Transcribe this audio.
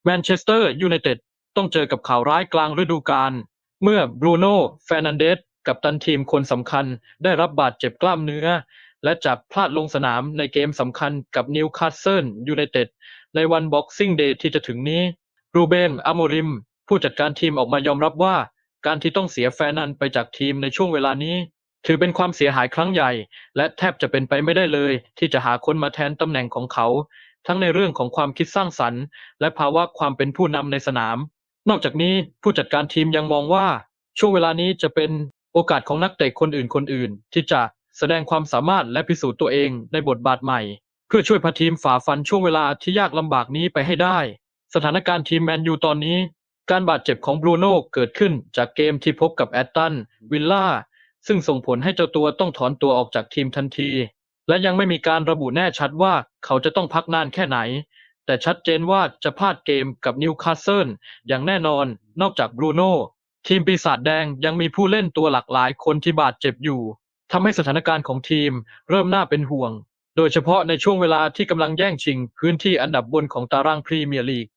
แมนเชสเตอร์ยูไนเต็ดต้องเจอกับข่าวร้ายกลางฤดูกาลเมื่อบรูโน่เฟร์นันเดสกัปตันทีมคนสำคัญได้รับบาดเจ็บกล้ามเนื้อและจากพลาดลงสนามในเกมสำคัญกับนิวคาสเซิลยูไนเต็ดในวันบ็อกซิ่งเดย์ที่จะถึงนี้รูเบนอโมริมผู้จัดการทีมออกมายอมรับว่าการที่ต้องเสียแฟร์นันไปจากทีมในช่วงเวลานี้ถือเป็นความเสียหายครั้งใหญ่และแทบจะเป็นไปไม่ได้เลยที่จะหาคนมาแทนตำแหน่งของเขาทั้งในเรื่องของความคิดสร้างสรรค์และภาวะความเป็นผู้นำในสนามนอกจากนี้ผู้จัดการทีมยังมองว่าช่วงเวลานี้จะเป็นโอกาสของนักเตะคนอื่นที่จะแสดงความสามารถและพิสูจน์ตัวเองในบทบาทใหม่เพื่อช่วยพาทีมฝ่าฟันช่วงเวลาที่ยากลำบากนี้ไปให้ได้สถานการณ์ทีมแมนยูตอนนี้การบาดเจ็บของบรูโน่เกิดขึ้นจากเกมที่พบกับแอตตันวิลล่าซึ่งส่งผลให้เจ้าตัวต้องถอนตัวออกจากทีมทันทีและยังไม่มีการระบุแน่ชัดว่าเขาจะต้องพักนานแค่ไหนแต่ชัดเจนว่าจะพลาดเกมกับนิวคาสเซิลอย่างแน่นอนนอกจากบรูโน่ทีมปีศาจแดงยังมีผู้เล่นตัวหลากหลายคนที่บาดเจ็บอยู่ทำให้สถานการณ์ของทีมเริ่มน่าเป็นห่วงโดยเฉพาะในช่วงเวลาที่กำลังแย่งชิงพื้นที่อันดับบนของตารางพรีเมียร์ลีก